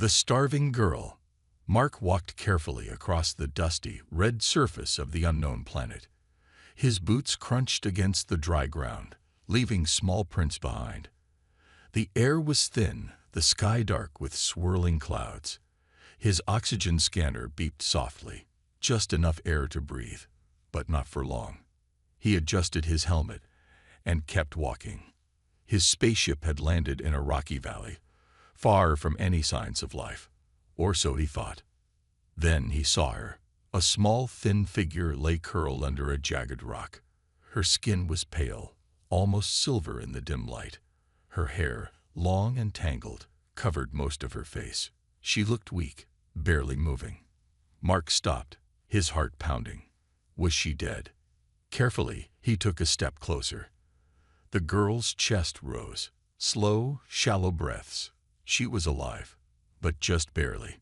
The starving girl. Mark walked carefully across the dusty, red surface of the unknown planet. His boots crunched against the dry ground, leaving small prints behind. The air was thin, the sky dark with swirling clouds. His oxygen scanner beeped softly, just enough air to breathe, but not for long. He adjusted his helmet and kept walking. His spaceship had landed in a rocky valley, far from any signs of life, or so he thought. Then he saw her. A small, thin figure lay curled under a jagged rock. Her skin was pale, almost silver in the dim light. Her hair, long and tangled, covered most of her face. She looked weak, barely moving. Mark stopped, his heart pounding. Was she dead? Carefully, he took a step closer. The girl's chest rose, slow, shallow breaths. She was alive, but just barely.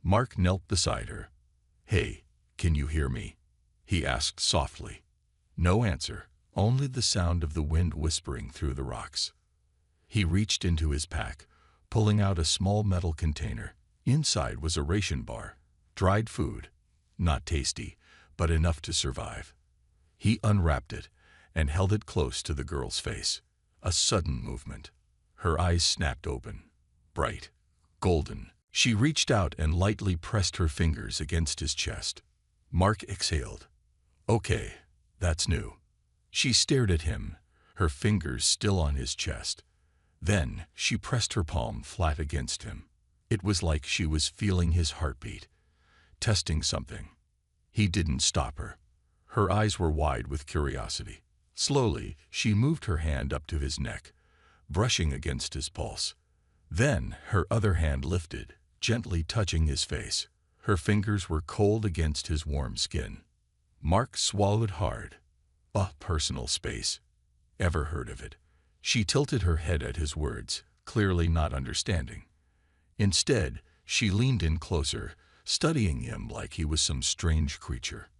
Mark knelt beside her. "Hey, can you hear me?" he asked softly. No answer, only the sound of the wind whispering through the rocks. He reached into his pack, pulling out a small metal container. Inside was a ration bar, dried food, not tasty, but enough to survive. He unwrapped it and held it close to the girl's face. A sudden movement. Her eyes snapped open, bright, golden. She reached out and lightly pressed her fingers against his chest. Mark exhaled. "Okay, that's new." She stared at him, her fingers still on his chest. Then she pressed her palm flat against him. It was like she was feeling his heartbeat, testing something. He didn't stop her. Her eyes were wide with curiosity. Slowly, she moved her hand up to his neck, brushing against his pulse. Then her other hand lifted, gently touching his face. Her fingers were cold against his warm skin. Mark swallowed hard. Personal space. Ever heard of it? She tilted her head at his words, clearly not understanding. Instead, she leaned in closer, studying him like he was some strange creature.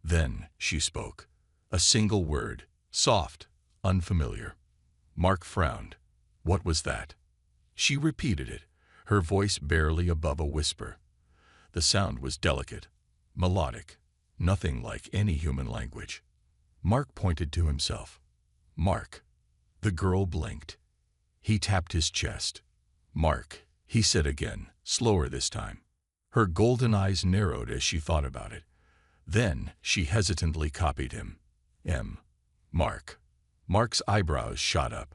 Then she spoke. A single word, soft, unfamiliar. Mark frowned. What was that? She repeated it, her voice barely above a whisper. The sound was delicate, melodic, nothing like any human language. Mark pointed to himself. "Mark." The girl blinked. He tapped his chest. "Mark," he said again, slower this time. Her golden eyes narrowed as she thought about it. Then she hesitantly copied him. "M. Mark." Mark's eyebrows shot up.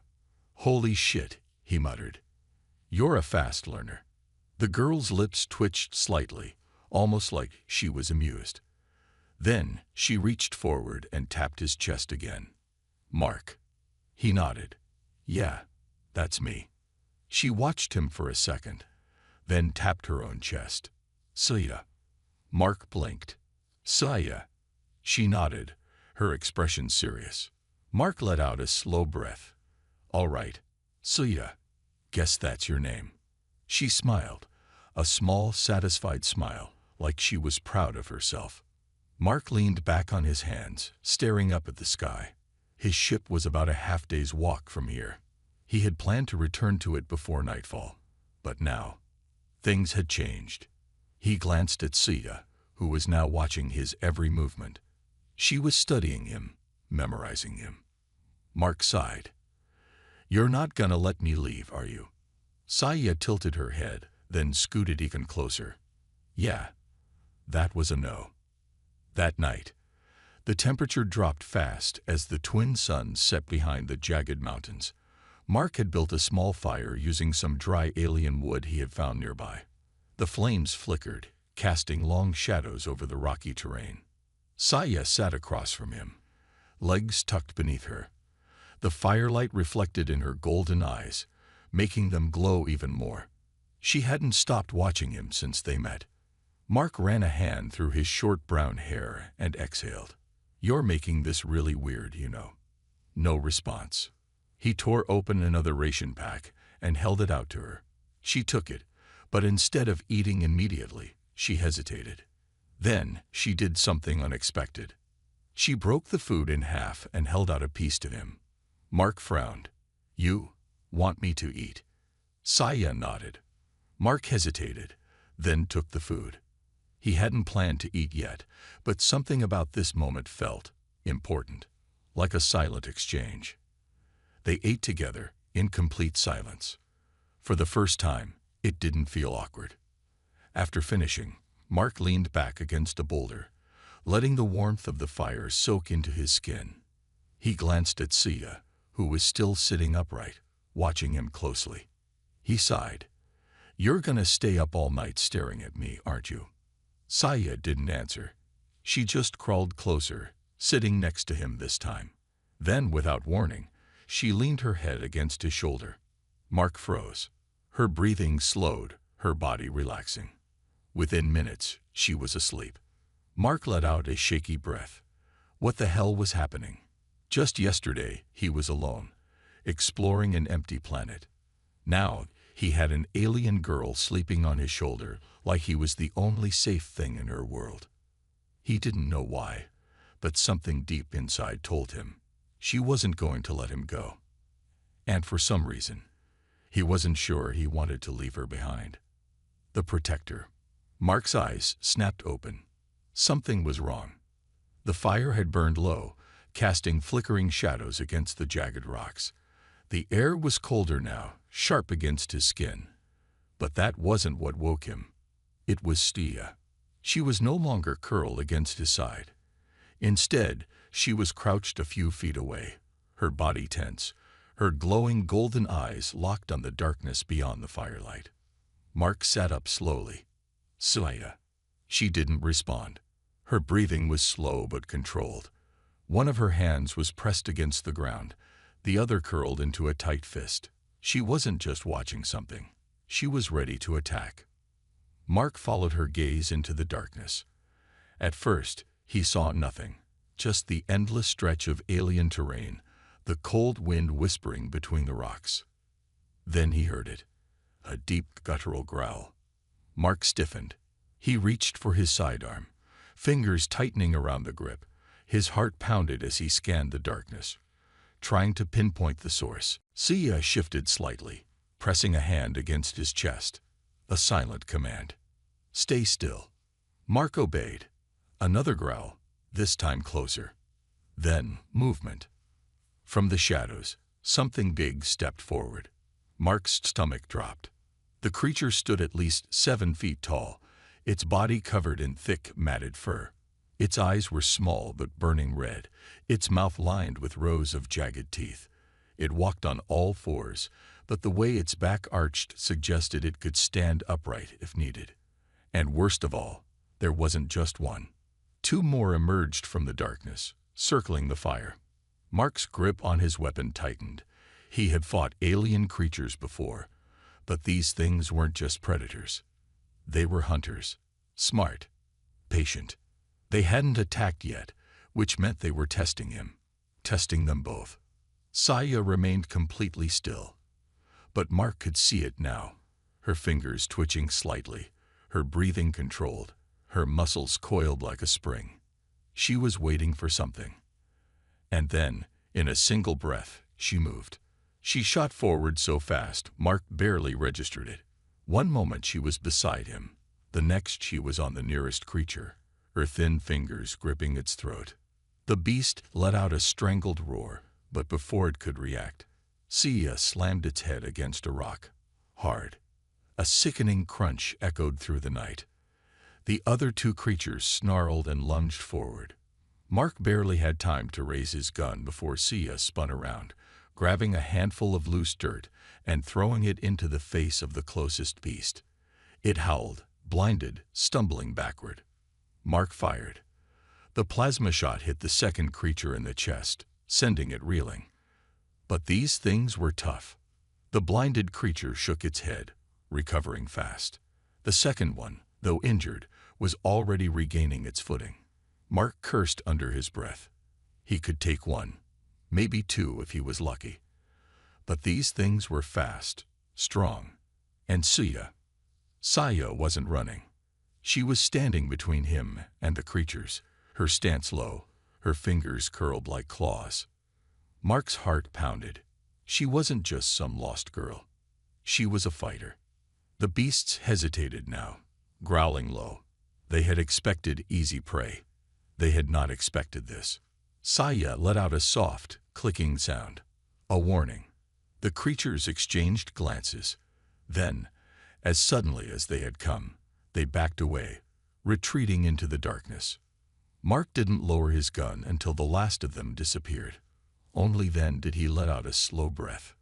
"Holy shit," he muttered. "You're a fast learner." The girl's lips twitched slightly, almost like she was amused. Then she reached forward and tapped his chest again. "Mark." He nodded. "Yeah, that's me." She watched him for a second, then tapped her own chest. "Saya." Mark blinked. "Saya." She nodded, her expression serious. Mark let out a slow breath. "All right, Saya. Guess that's your name." She smiled, a small, satisfied smile, like she was proud of herself. Mark leaned back on his hands, staring up at the sky. His ship was about a half-day's walk from here. He had planned to return to it before nightfall. But now, things had changed. He glanced at Sia, who was now watching his every movement. She was studying him, memorizing him. Mark sighed. "You're not gonna let me leave, are you?" Saya tilted her head, then scooted even closer. "Yeah." That was a no. That night, the temperature dropped fast as the twin suns set behind the jagged mountains. Mark had built a small fire using some dry alien wood he had found nearby. The flames flickered, casting long shadows over the rocky terrain. Saya sat across from him, legs tucked beneath her. The firelight reflected in her golden eyes, making them glow even more. She hadn't stopped watching him since they met. Mark ran a hand through his short brown hair and exhaled. "You're making this really weird, you know." No response. He tore open another ration pack and held it out to her. She took it, but instead of eating immediately, she hesitated. Then she did something unexpected. She broke the food in half and held out a piece to him. Mark frowned. "You want me to eat?" Saya nodded. Mark hesitated, then took the food. He hadn't planned to eat yet, but something about this moment felt important, like a silent exchange. They ate together, in complete silence. For the first time, it didn't feel awkward. After finishing, Mark leaned back against a boulder, letting the warmth of the fire soak into his skin. He glanced at Sia, who was still sitting upright, watching him closely. He sighed. "You're gonna stay up all night staring at me, aren't you?" Sia didn't answer. She just crawled closer, sitting next to him this time. Then, without warning, she leaned her head against his shoulder. Mark froze. Her breathing slowed, her body relaxing. Within minutes, she was asleep. Mark let out a shaky breath. What the hell was happening? Just yesterday, he was alone, exploring an empty planet. Now, he had an alien girl sleeping on his shoulder like he was the only safe thing in her world. He didn't know why, but something deep inside told him she wasn't going to let him go. And for some reason, he wasn't sure he wanted to leave her behind. The protector. Mark's eyes snapped open. Something was wrong. The fire had burned low, casting flickering shadows against the jagged rocks. The air was colder now, sharp against his skin. But that wasn't what woke him. It was Stia. She was no longer curled against his side. Instead, she was crouched a few feet away, her body tense, her glowing golden eyes locked on the darkness beyond the firelight. Mark sat up slowly. "Stia." She didn't respond. Her breathing was slow but controlled. One of her hands was pressed against the ground, the other curled into a tight fist. She wasn't just watching something. She was ready to attack. Mark followed her gaze into the darkness. At first, he saw nothing, just the endless stretch of alien terrain, the cold wind whispering between the rocks. Then he heard it, a deep guttural growl. Mark stiffened. He reached for his sidearm, fingers tightening around the grip. His heart pounded as he scanned the darkness, trying to pinpoint the source. Sia shifted slightly, pressing a hand against his chest. A silent command. "Stay still." Mark obeyed. Another growl, this time closer. Then movement. From the shadows, something big stepped forward. Mark's stomach dropped. The creature stood at least 7 feet tall, its body covered in thick, matted fur. Its eyes were small but burning red, its mouth lined with rows of jagged teeth. It walked on all fours, but the way its back arched suggested it could stand upright if needed. And worst of all, there wasn't just one. 2 more emerged from the darkness, circling the fire. Mark's grip on his weapon tightened. He had fought alien creatures before, but these things weren't just predators. They were hunters, smart, patient. They hadn't attacked yet, which meant they were testing him, testing them both. Sia remained completely still, but Mark could see it now, her fingers twitching slightly, her breathing controlled, her muscles coiled like a spring. She was waiting for something. And then, in a single breath, she moved. She shot forward so fast, Mark barely registered it. One moment she was beside him, the next she was on the nearest creature, her thin fingers gripping its throat. The beast let out a strangled roar, but before it could react, Sia slammed its head against a rock, hard. A sickening crunch echoed through the night. The other 2 creatures snarled and lunged forward. Mark barely had time to raise his gun before Sia spun around, grabbing a handful of loose dirt and throwing it into the face of the closest beast. It howled, blinded, stumbling backward. Mark fired. The plasma shot hit the second creature in the chest, sending it reeling. But these things were tough. The blinded creature shook its head, recovering fast. The second one, though injured, was already regaining its footing. Mark cursed under his breath. He could take 1, maybe 2 if he was lucky. But these things were fast, strong, and Sia wasn't running. She was standing between him and the creatures, her stance low, her fingers curled like claws. Mark's heart pounded. She wasn't just some lost girl. She was a fighter. The beasts hesitated now, growling low. They had expected easy prey. They had not expected this. Saya let out a soft, clicking sound. A warning. The creatures exchanged glances. Then, as suddenly as they had come, they backed away, retreating into the darkness. Mark didn't lower his gun until the last of them disappeared. Only then did he let out a slow breath.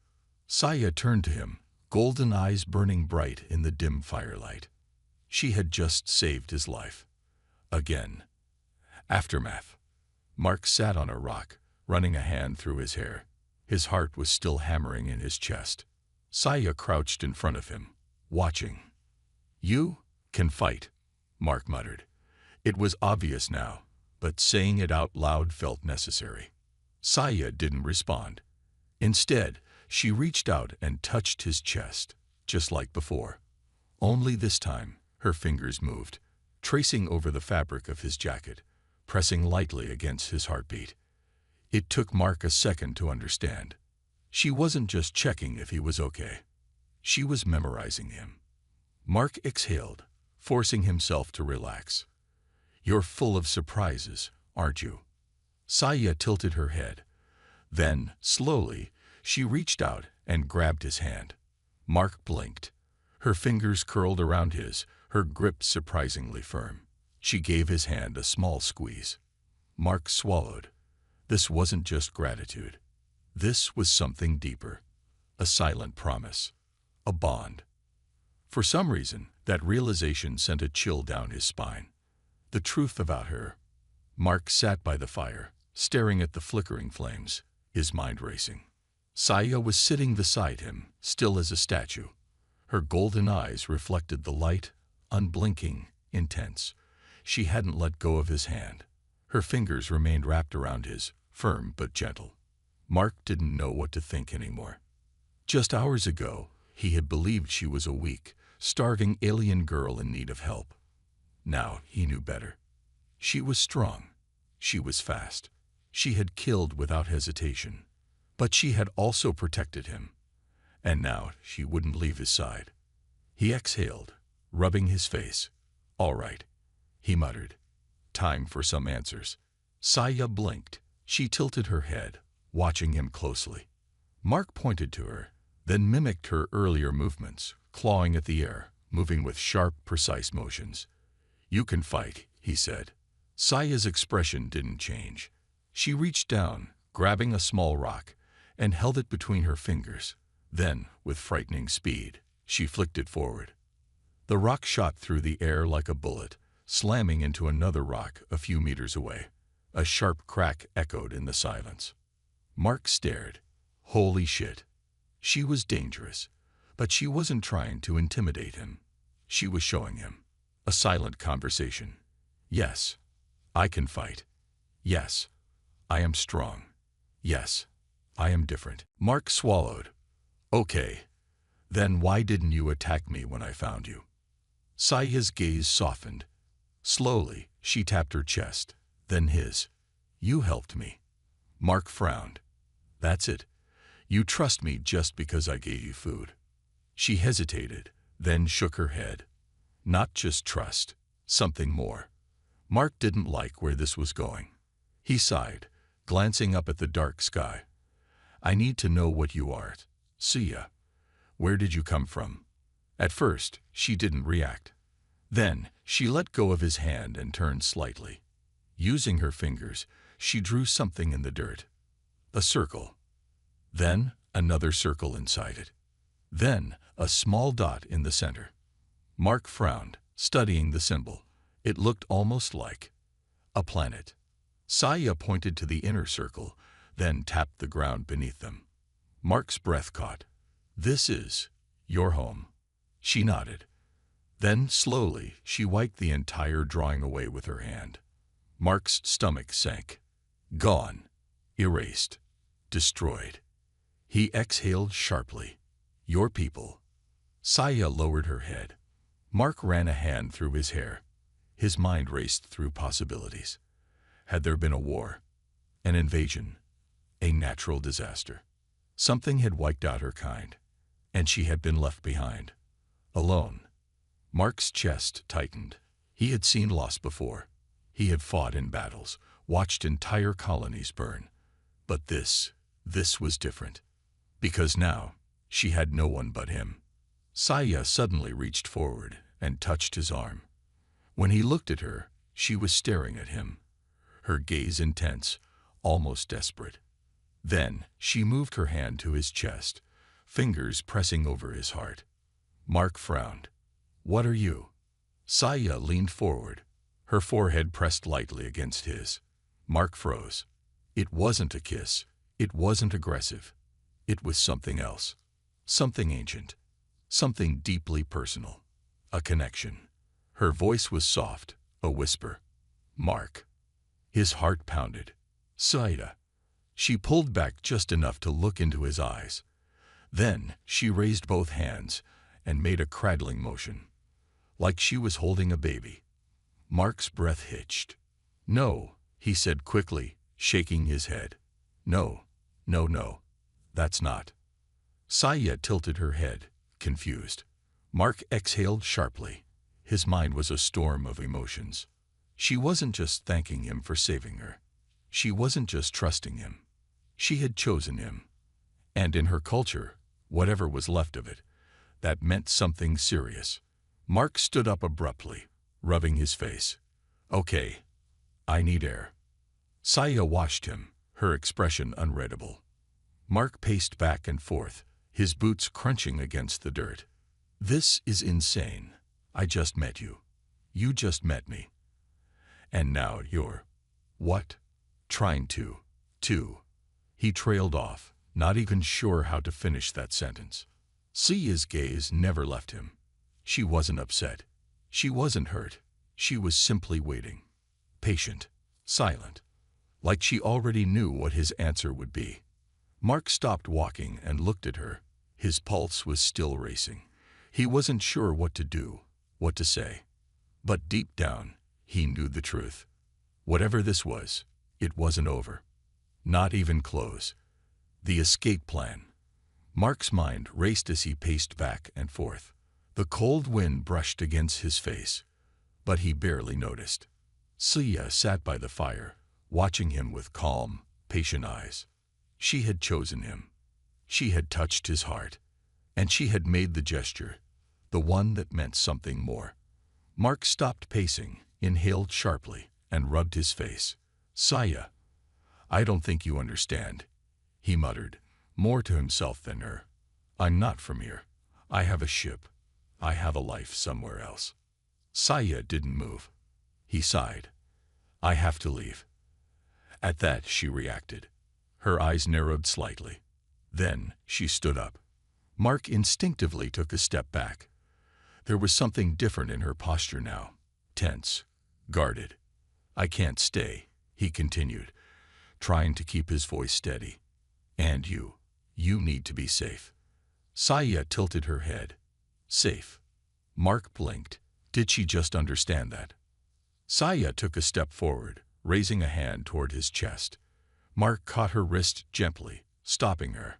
Saya turned to him, golden eyes burning bright in the dim firelight. She had just saved his life. Again. Aftermath. Mark sat on a rock, running a hand through his hair. His heart was still hammering in his chest. Saya crouched in front of him, watching. "You can fight," Mark muttered. It was obvious now, but saying it out loud felt necessary. Saya didn't respond. Instead, she reached out and touched his chest, just like before. Only this time, her fingers moved, tracing over the fabric of his jacket, pressing lightly against his heartbeat. It took Mark a second to understand. She wasn't just checking if he was okay. She was memorizing him. Mark exhaled, forcing himself to relax. "You're full of surprises, aren't you?" Saya tilted her head. Then, slowly, she reached out and grabbed his hand. Mark blinked. Her fingers curled around his, her grip surprisingly firm. She gave his hand a small squeeze. Mark swallowed. This wasn't just gratitude. This was something deeper. A silent promise. A bond. For some reason, that realization sent a chill down his spine. The truth about her. Mark sat by the fire, staring at the flickering flames, his mind racing. Saya was sitting beside him, still as a statue. Her golden eyes reflected the light, unblinking, intense. She hadn't let go of his hand. Her fingers remained wrapped around his, firm but gentle. Mark didn't know what to think anymore. Just hours ago, he had believed she was a weak, starving alien girl in need of help. Now he knew better. She was strong. She was fast. She had killed without hesitation. But she had also protected him. And now she wouldn't leave his side. He exhaled, rubbing his face. "All right," he muttered. "Time for some answers." Saya blinked. She tilted her head, watching him closely. Mark pointed to her, then mimicked her earlier movements, clawing at the air, moving with sharp, precise motions. "You can fight," he said. Saya's expression didn't change. She reached down, grabbing a small rock, and held it between her fingers. Then, with frightening speed, she flicked it forward. The rock shot through the air like a bullet, slamming into another rock a few meters away. A sharp crack echoed in the silence. Mark stared. Holy shit. She was dangerous, but she wasn't trying to intimidate him. She was showing him. A silent conversation. "Yes, I can fight. Yes, I am strong. Yes, I am different." Mark swallowed. "Okay. Then why didn't you attack me when I found you?" Saya's gaze softened. Slowly, she tapped her chest, then his. "You helped me." Mark frowned. "That's it. You trust me just because I gave you food." She hesitated, then shook her head. Not just trust, something more. Mark didn't like where this was going. He sighed, glancing up at the dark sky. "I need to know what you are, Sia. Where did you come from?" At first, she didn't react. Then, she let go of his hand and turned slightly. Using her fingers, she drew something in the dirt. A circle. Then, another circle inside it. Then, a small dot in the center. Mark frowned, studying the symbol. It looked almost like a planet. Saya pointed to the inner circle, then tapped the ground beneath them. Mark's breath caught. "This is your home." She nodded. Then, slowly, she wiped the entire drawing away with her hand. Mark's stomach sank. Gone. Erased. Destroyed. He exhaled sharply. "Your people." Saya lowered her head. Mark ran a hand through his hair. His mind raced through possibilities. Had there been a war? An invasion? A natural disaster? Something had wiped out her kind, and she had been left behind. Alone. Mark's chest tightened. He had seen loss before. He had fought in battles, watched entire colonies burn. But this was different. Because now, she had no one but him. Saya suddenly reached forward and touched his arm. When he looked at her, she was staring at him, her gaze intense, almost desperate. Then she moved her hand to his chest, fingers pressing over his heart. Mark frowned. "What are you?" Saya leaned forward, her forehead pressed lightly against his. Mark froze. It wasn't a kiss. It wasn't aggressive. It was something else. Something ancient. Something deeply personal. A connection. Her voice was soft, a whisper. "Mark." His heart pounded. "Saya." She pulled back just enough to look into his eyes. Then she raised both hands and made a cradling motion, like she was holding a baby. Mark's breath hitched. "No," he said quickly, shaking his head. "No, no, no. That's not." Saya tilted her head, confused. Mark exhaled sharply. His mind was a storm of emotions. She wasn't just thanking him for saving her. She wasn't just trusting him. She had chosen him. And in her culture, whatever was left of it, that meant something serious. Mark stood up abruptly, rubbing his face. "Okay, I need air." Saya washed him, her expression unreadable. Mark paced back and forth, his boots crunching against the dirt. "This is insane. I just met you. You just met me. And now you're... what? Trying to... He trailed off, not even sure how to finish that sentence. Sia's gaze never left him. She wasn't upset. She wasn't hurt. She was simply waiting. Patient. Silent. Like she already knew what his answer would be. Mark stopped walking and looked at her. His pulse was still racing. He wasn't sure what to do, what to say. But deep down, he knew the truth. Whatever this was, it wasn't over. Not even close. The escape plan. Mark's mind raced as he paced back and forth. The cold wind brushed against his face, but he barely noticed. Sia sat by the fire, watching him with calm, patient eyes. She had chosen him. She had touched his heart. And she had made the gesture, the one that meant something more. Mark stopped pacing, inhaled sharply, and rubbed his face. "Saya, I don't think you understand," he muttered, more to himself than her. "I'm not from here. I have a ship. I have a life somewhere else." Saya didn't move. He sighed. "I have to leave." At that she reacted. Her eyes narrowed slightly. Then she stood up. Mark instinctively took a step back. There was something different in her posture now. Tense. Guarded. "I can't stay," he continued, trying to keep his voice steady. "And you need to be safe." Saya tilted her head. "Safe?" Mark blinked. Did she just understand that? Saya took a step forward, raising a hand toward his chest. Mark caught her wrist gently, stopping her.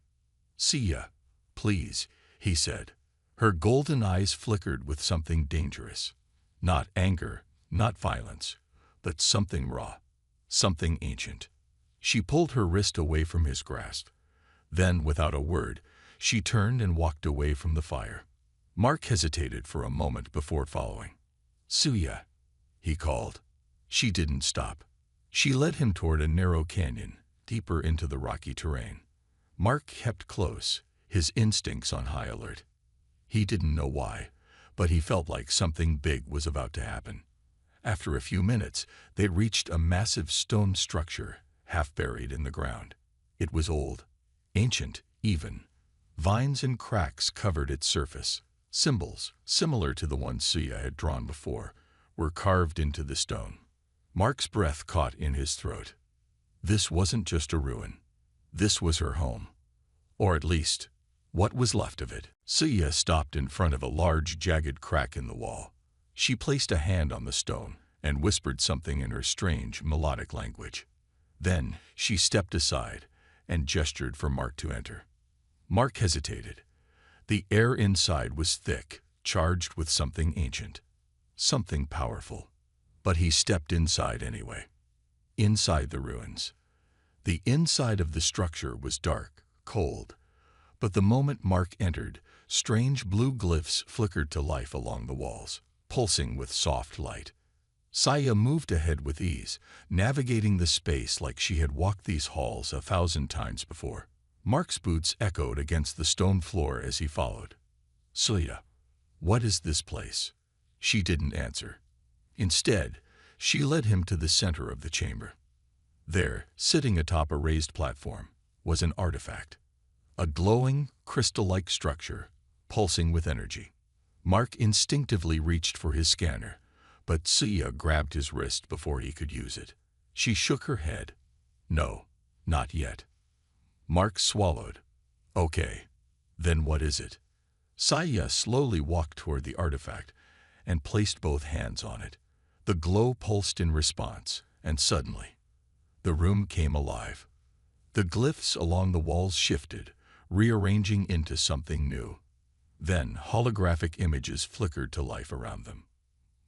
"Sia, please," he said. Her golden eyes flickered with something dangerous. Not anger, not violence, but something raw, something ancient. She pulled her wrist away from his grasp. Then, without a word, she turned and walked away from the fire. Mark hesitated for a moment before following. "Suya," he called. She didn't stop. She led him toward a narrow canyon, deeper into the rocky terrain. Mark kept close, his instincts on high alert. He didn't know why, but he felt like something big was about to happen. After a few minutes, they reached a massive stone structure, half buried in the ground. It was old, ancient even. Vines and cracks covered its surface. Symbols, similar to the ones Sia had drawn before, were carved into the stone. Mark's breath caught in his throat. This wasn't just a ruin. This was her home. Or at least, what was left of it. Sia stopped in front of a large, jagged crack in the wall. She placed a hand on the stone and whispered something in her strange, melodic language. Then she stepped aside and gestured for Mark to enter. Mark hesitated. The air inside was thick, charged with something ancient, something powerful. But he stepped inside anyway. Inside the ruins. The inside of the structure was dark, cold, but the moment Mark entered, strange blue glyphs flickered to life along the walls, pulsing with soft light. Saya moved ahead with ease, navigating the space like she had walked these halls 1,000 times before. Mark's boots echoed against the stone floor as he followed. "Saya, what is this place?" She didn't answer. Instead, she led him to the center of the chamber. There, sitting atop a raised platform, was an artifact. A glowing, crystal-like structure, pulsing with energy. Mark instinctively reached for his scanner, but Sia grabbed his wrist before he could use it. She shook her head. "No, not yet." Mark swallowed. "Okay, then what is it?" Sia slowly walked toward the artifact and placed both hands on it. The glow pulsed in response, and suddenly, the room came alive. The glyphs along the walls shifted, rearranging into something new. Then holographic images flickered to life around them.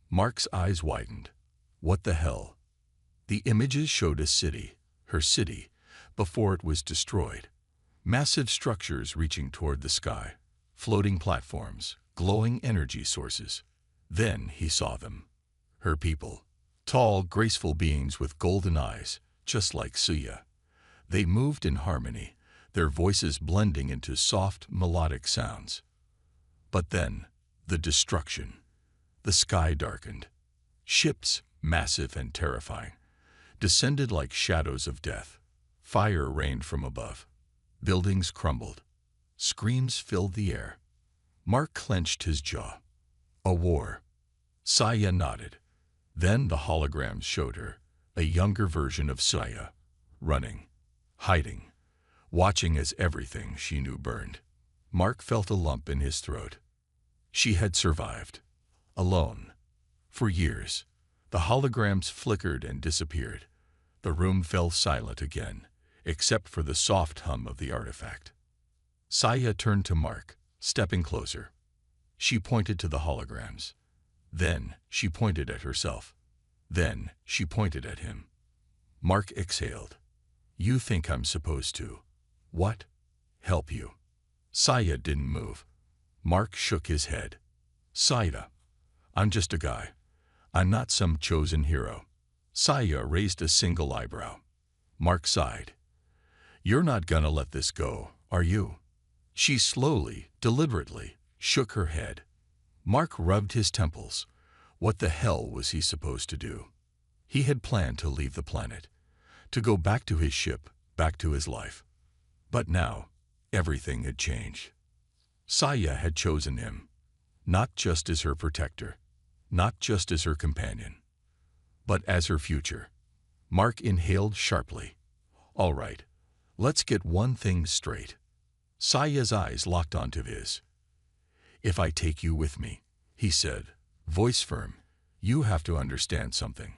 Mark's eyes widened. What the hell? The images showed a city, her city, before it was destroyed. Massive structures reaching toward the sky, floating platforms, glowing energy sources. Then he saw them. Her people. Tall, graceful beings with golden eyes, just like Sia. They moved in harmony, their voices blending into soft, melodic sounds. But then, the destruction. The sky darkened. Ships, massive and terrifying, descended like shadows of death. Fire rained from above. Buildings crumbled. Screams filled the air. Mark clenched his jaw. A war. Saya nodded. Then the holograms showed her, a younger version of Saya, running, hiding, watching as everything she knew burned. Mark felt a lump in his throat. She had survived. Alone. For years. The holograms flickered and disappeared. The room fell silent again, except for the soft hum of the artifact. Saya turned to Mark, stepping closer. She pointed to the holograms. Then she pointed at herself. Then she pointed at him. Mark exhaled. "You think I'm supposed to. What? Help you?" Saya didn't move. Mark shook his head. "Saya, I'm just a guy. I'm not some chosen hero." Saya raised a single eyebrow. Mark sighed. "You're not gonna let this go, are you?" She slowly, deliberately, shook her head. Mark rubbed his temples. What the hell was he supposed to do? He had planned to leave the planet, to go back to his ship, back to his life. But now, everything had changed. Saya had chosen him, not just as her protector, not just as her companion, but as her future. Mark inhaled sharply. "All right, let's get one thing straight." Saya's eyes locked onto his. "If I take you with me," he said, voice firm, "you have to understand something."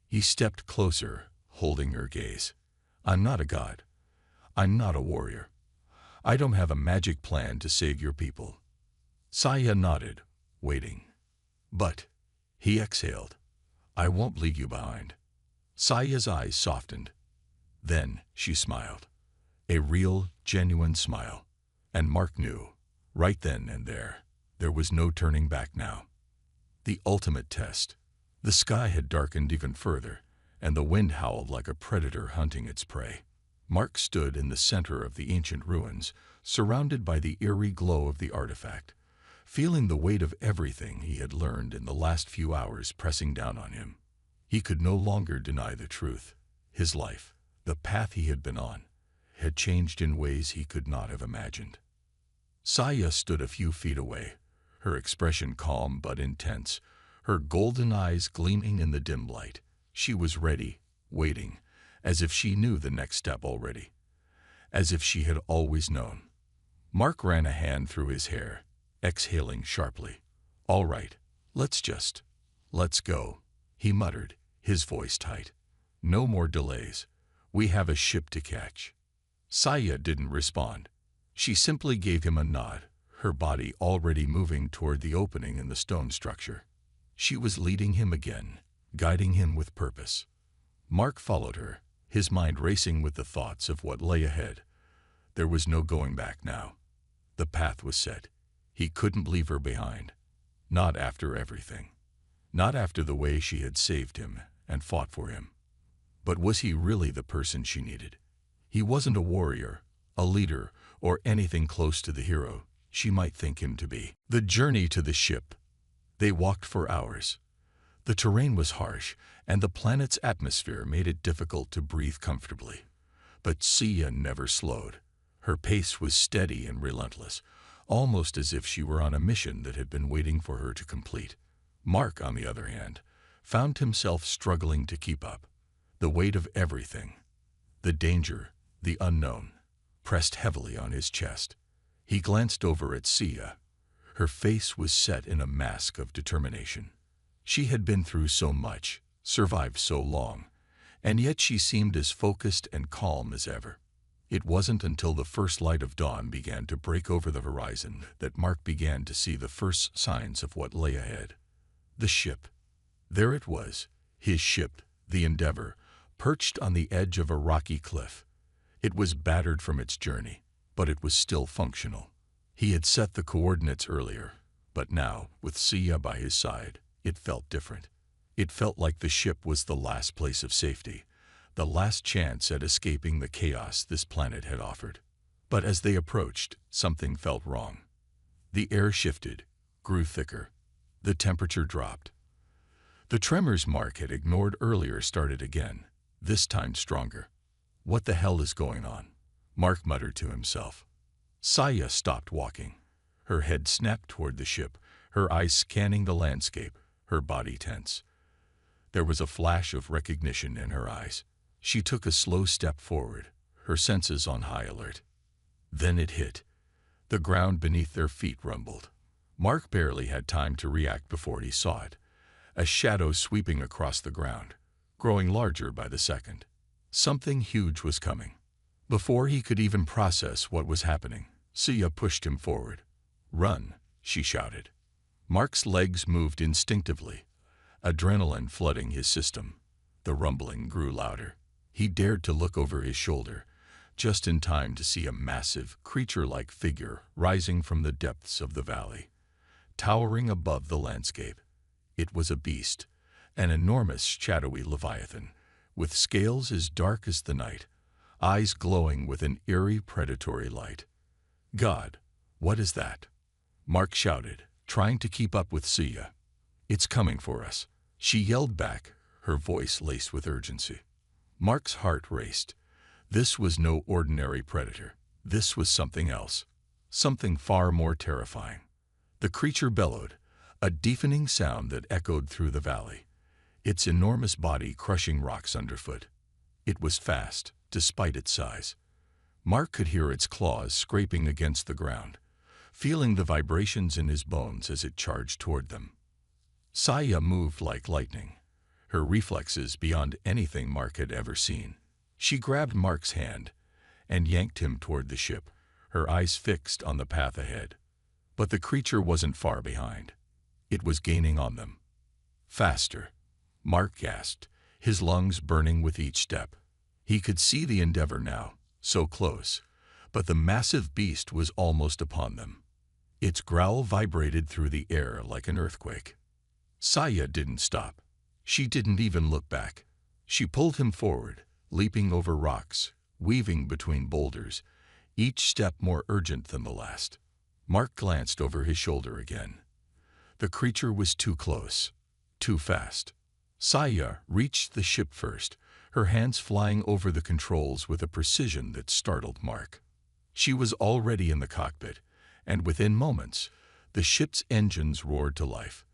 He stepped closer, holding her gaze. "I'm not a god. I'm not a warrior. I don't have a magic plan to save your people." Saya nodded, waiting. "But," he exhaled, "I won't leave you behind." Saya's eyes softened. Then she smiled. A real, genuine smile. And Mark knew, right then and there was no turning back now. The ultimate test. The sky had darkened even further, and the wind howled like a predator hunting its prey. Mark stood in the center of the ancient ruins, surrounded by the eerie glow of the artifact, feeling the weight of everything he had learned in the last few hours pressing down on him. He could no longer deny the truth. His life, the path he had been on, had changed in ways he could not have imagined. Saya stood a few feet away, her expression calm but intense, her golden eyes gleaming in the dim light. She was ready, waiting, as if she knew the next step already, as if she had always known. Mark ran a hand through his hair, exhaling sharply. "All right, let's go," he muttered, his voice tight. "No more delays. We have a ship to catch." Saya didn't respond. She simply gave him a nod, her body already moving toward the opening in the stone structure. She was leading him again, guiding him with purpose. Mark followed her, his mind racing with the thoughts of what lay ahead. There was no going back now. The path was set. He couldn't leave her behind. Not after everything. Not after the way she had saved him and fought for him. But was he really the person she needed? He wasn't a warrior, a leader, or anything close to the hero she might think him to be. The journey to the ship. They walked for hours. The terrain was harsh, and the planet's atmosphere made it difficult to breathe comfortably. But Sia never slowed. Her pace was steady and relentless, almost as if she were on a mission that had been waiting for her to complete. Mark, on the other hand, found himself struggling to keep up. The weight of everything, the danger, the unknown, pressed heavily on his chest. He glanced over at Sia. Her face was set in a mask of determination. She had been through so much, survived so long, and yet she seemed as focused and calm as ever. It wasn't until the first light of dawn began to break over the horizon that Mark began to see the first signs of what lay ahead. The ship. There it was, his ship, the Endeavor, perched on the edge of a rocky cliff. It was battered from its journey, but it was still functional. He had set the coordinates earlier, but now, with Sia by his side, it felt different. It felt like the ship was the last place of safety, the last chance at escaping the chaos this planet had offered. But as they approached, something felt wrong. The air shifted, grew thicker. The temperature dropped. The tremors Mark had ignored earlier started again, this time stronger. What the hell is going on? Mark muttered to himself. Sia stopped walking. Her head snapped toward the ship, her eyes scanning the landscape, her body tense. There was a flash of recognition in her eyes. She took a slow step forward, her senses on high alert. Then it hit. The ground beneath their feet rumbled. Mark barely had time to react before he saw it. A shadow sweeping across the ground, growing larger by the second. Something huge was coming. Before he could even process what was happening, Sia pushed him forward. "Run," she shouted. Mark's legs moved instinctively, adrenaline flooding his system. The rumbling grew louder. He dared to look over his shoulder, just in time to see a massive, creature-like figure rising from the depths of the valley, towering above the landscape. It was a beast, an enormous shadowy leviathan, with scales as dark as the night, eyes glowing with an eerie predatory light. "God, what is that?" Mark shouted, trying to keep up with Sia. "It's coming for us," she yelled back, her voice laced with urgency. Mark's heart raced. This was no ordinary predator. This was something else, something far more terrifying. The creature bellowed, a deafening sound that echoed through the valley, its enormous body crushing rocks underfoot. It was fast, despite its size. Mark could hear its claws scraping against the ground, feeling the vibrations in his bones as it charged toward them. Sia moved like lightning, her reflexes beyond anything Mark had ever seen. She grabbed Mark's hand and yanked him toward the ship, her eyes fixed on the path ahead. But the creature wasn't far behind. It was gaining on them. Faster. Mark gasped, his lungs burning with each step. He could see the Endeavor now, so close, but the massive beast was almost upon them. Its growl vibrated through the air like an earthquake. Sia didn't stop. She didn't even look back. She pulled him forward, leaping over rocks, weaving between boulders, each step more urgent than the last. Mark glanced over his shoulder again. The creature was too close, too fast. Sia reached the ship first, her hands flying over the controls with a precision that startled Mark. She was already in the cockpit, and within moments, the ship's engines roared to life.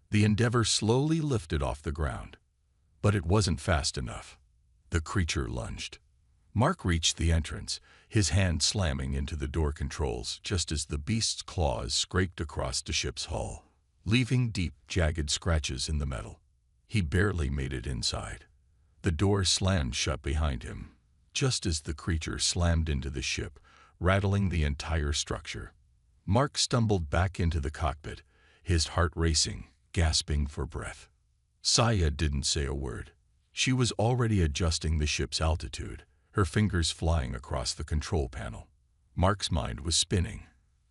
The Endeavor slowly lifted off the ground. But it wasn't fast enough. The creature lunged. Mark reached the entrance, his hand slamming into the door controls just as the beast's claws scraped across the ship's hull, leaving deep, jagged scratches in the metal. He barely made it inside. The door slammed shut behind him, just as the creature slammed into the ship, rattling the entire structure. Mark stumbled back into the cockpit, his heart racing, gasping for breath. Saya didn't say a word. She was already adjusting the ship's altitude, her fingers flying across the control panel. Mark's mind was spinning,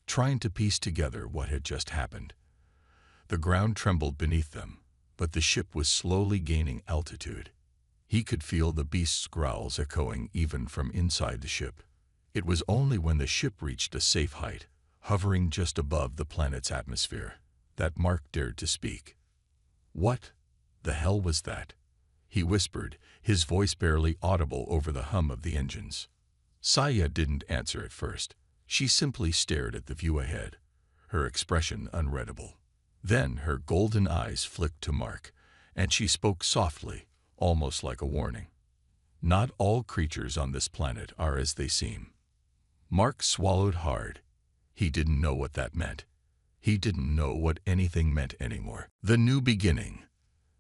trying to piece together what had just happened. The ground trembled beneath them, but the ship was slowly gaining altitude. He could feel the beast's growls echoing even from inside the ship. It was only when the ship reached a safe height, hovering just above the planet's atmosphere, that Mark dared to speak. "What the hell was that?" he whispered, his voice barely audible over the hum of the engines. Saya didn't answer at first. She simply stared at the view ahead, her expression unreadable. Then her golden eyes flicked to Mark, and she spoke softly, almost like a warning. "Not all creatures on this planet are as they seem." Mark swallowed hard. He didn't know what that meant. He didn't know what anything meant anymore. The new beginning.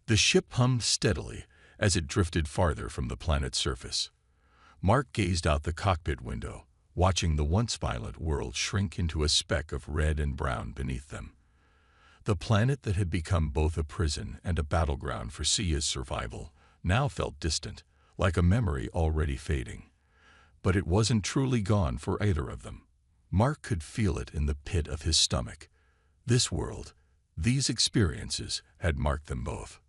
The ship hummed steadily as it drifted farther from the planet's surface. Mark gazed out the cockpit window, watching the once violent world shrink into a speck of red and brown beneath them. The planet that had become both a prison and a battleground for Sia's survival now felt distant, like a memory already fading. But it wasn't truly gone for either of them. Mark could feel it in the pit of his stomach. This world, these experiences, had marked them both.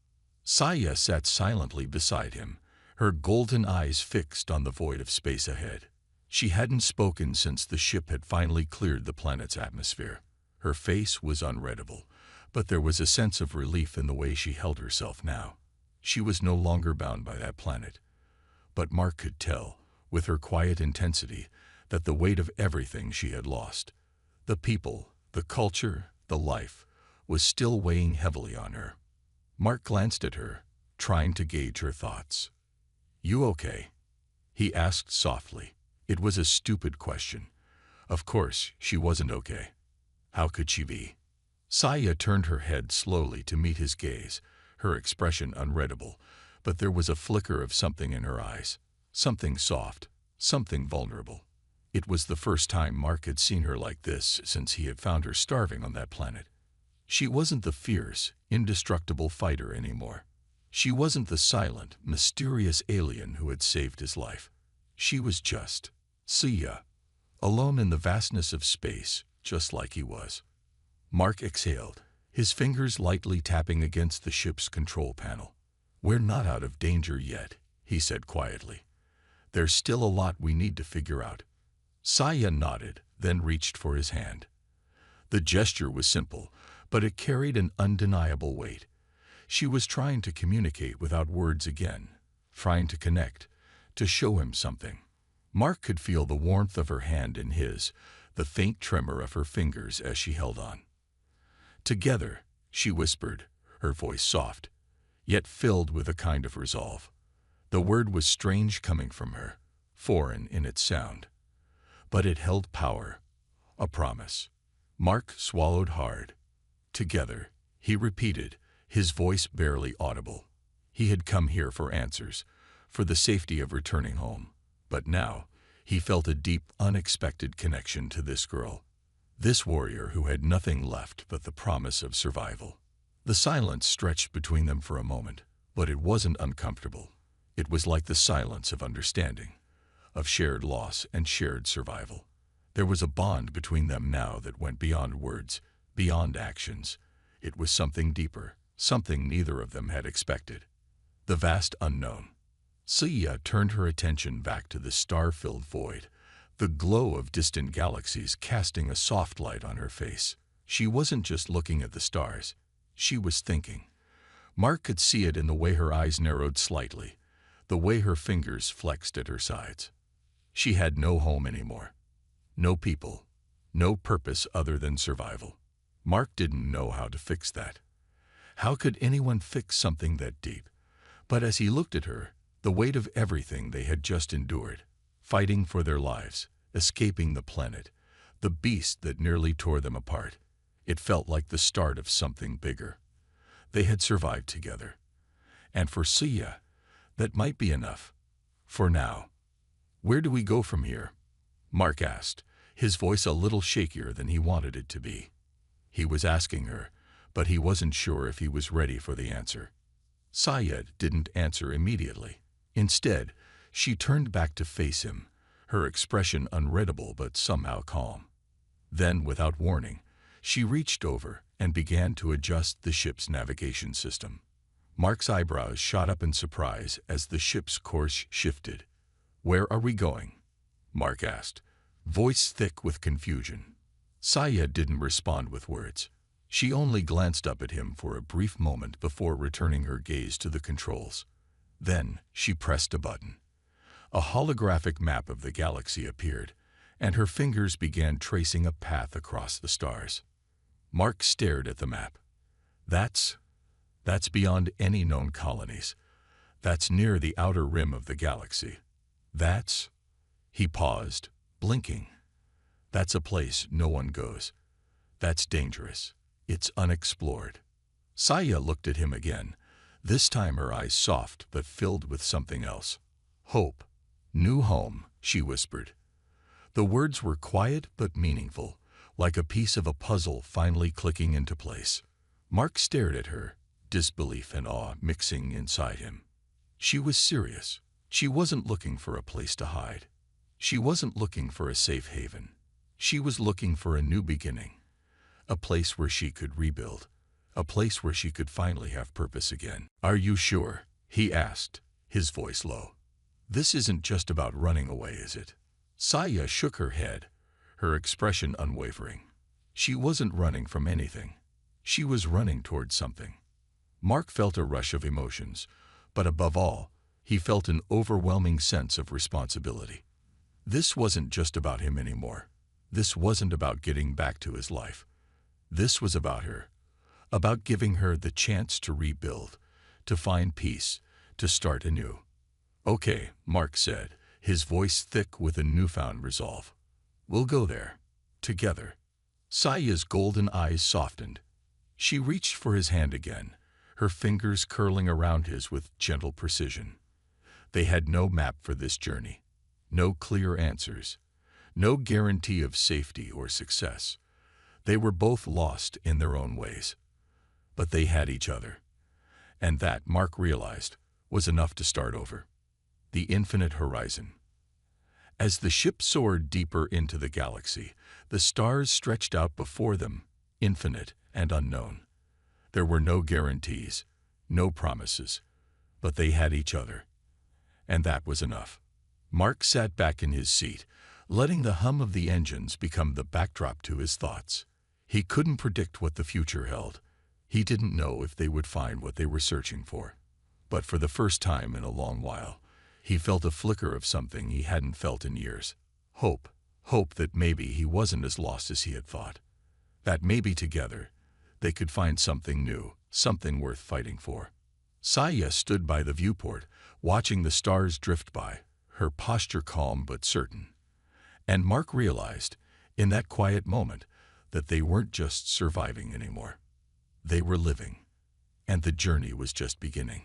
Saya sat silently beside him, her golden eyes fixed on the void of space ahead. She hadn't spoken since the ship had finally cleared the planet's atmosphere. Her face was unreadable, but there was a sense of relief in the way she held herself now. She was no longer bound by that planet. But Mark could tell, with her quiet intensity, that the weight of everything she had lost, the people, the culture, the life, was still weighing heavily on her. Mark glanced at her, trying to gauge her thoughts. "You okay?" he asked softly. It was a stupid question. Of course, she wasn't okay. How could she be? Saya turned her head slowly to meet his gaze, her expression unreadable, but there was a flicker of something in her eyes, something soft, something vulnerable. It was the first time Mark had seen her like this since he had found her starving on that planet. She wasn't the fierce, indestructible fighter anymore. She wasn't the silent, mysterious alien who had saved his life. She was just Sia, alone in the vastness of space, just like he was. Mark exhaled, his fingers lightly tapping against the ship's control panel. "We're not out of danger yet," he said quietly. "There's still a lot we need to figure out." Saya nodded, then reached for his hand. The gesture was simple, but it carried an undeniable weight. She was trying to communicate without words again, trying to connect, to show him something. Mark could feel the warmth of her hand in his, the faint tremor of her fingers as she held on. "Together," she whispered, her voice soft, yet filled with a kind of resolve. The word was strange coming from her, foreign in its sound. But it held power, a promise. Mark swallowed hard. "Together," he repeated, his voice barely audible. He had come here for answers, for the safety of returning home. But now, he felt a deep, unexpected connection to this girl. This warrior who had nothing left but the promise of survival. The silence stretched between them for a moment, but it wasn't uncomfortable. It was like the silence of understanding, of shared loss and shared survival. There was a bond between them now that went beyond words, beyond actions. It was something deeper, something neither of them had expected. The vast unknown. Sia turned her attention back to the star-filled void, the glow of distant galaxies casting a soft light on her face. She wasn't just looking at the stars. She was thinking. Mark could see it in the way her eyes narrowed slightly, the way her fingers flexed at her sides. She had no home anymore. No people. No purpose other than survival. Mark didn't know how to fix that. How could anyone fix something that deep? But as he looked at her, the weight of everything they had just endured, fighting for their lives, escaping the planet, the beast that nearly tore them apart, it felt like the start of something bigger. They had survived together. And for Sia, that might be enough. For now. "Where do we go from here?" Mark asked, his voice a little shakier than he wanted it to be. He was asking her, but he wasn't sure if he was ready for the answer. Saya didn't answer immediately. Instead, she turned back to face him, her expression unreadable but somehow calm. Then, without warning, she reached over and began to adjust the ship's navigation system. Mark's eyebrows shot up in surprise as the ship's course shifted. "Where are we going?" Mark asked, voice thick with confusion. Saya didn't respond with words. She only glanced up at him for a brief moment before returning her gaze to the controls. Then she pressed a button. A holographic map of the galaxy appeared, and her fingers began tracing a path across the stars. Mark stared at the map. That's beyond any known colonies. That's near the outer rim of the galaxy. He paused, blinking. That's a place no one goes. That's dangerous. It's unexplored. Saya looked at him again, this time her eyes soft but filled with something else. "Hope. New home," she whispered. The words were quiet but meaningful, like a piece of a puzzle finally clicking into place. Mark stared at her, disbelief and awe mixing inside him. She was serious. She wasn't looking for a place to hide. She wasn't looking for a safe haven. She was looking for a new beginning. A place where she could rebuild. A place where she could finally have purpose again. "Are you sure?" he asked, his voice low. "This isn't just about running away, is it?" Saya shook her head, her expression unwavering. She wasn't running from anything. She was running towards something. Mark felt a rush of emotions, but above all, he felt an overwhelming sense of responsibility. This wasn't just about him anymore. This wasn't about getting back to his life. This was about her, about giving her the chance to rebuild, to find peace, to start anew. "Okay," Mark said, his voice thick with a newfound resolve. "We'll go there. Together." Saya's golden eyes softened. She reached for his hand again, her fingers curling around his with gentle precision. They had no map for this journey, no clear answers, no guarantee of safety or success. They were both lost in their own ways. But they had each other. And that, Mark realized, was enough to start over. The infinite horizon. As the ship soared deeper into the galaxy, the stars stretched out before them, infinite and unknown. There were no guarantees, no promises, but they had each other. And that was enough. Mark sat back in his seat, letting the hum of the engines become the backdrop to his thoughts. He couldn't predict what the future held. He didn't know if they would find what they were searching for. But for the first time in a long while, he felt a flicker of something he hadn't felt in years. Hope. Hope that maybe he wasn't as lost as he had thought. That maybe together, they could find something new, something worth fighting for. Saya stood by the viewport, watching the stars drift by, her posture calm but certain. And Mark realized, in that quiet moment, that they weren't just surviving anymore. They were living. And the journey was just beginning.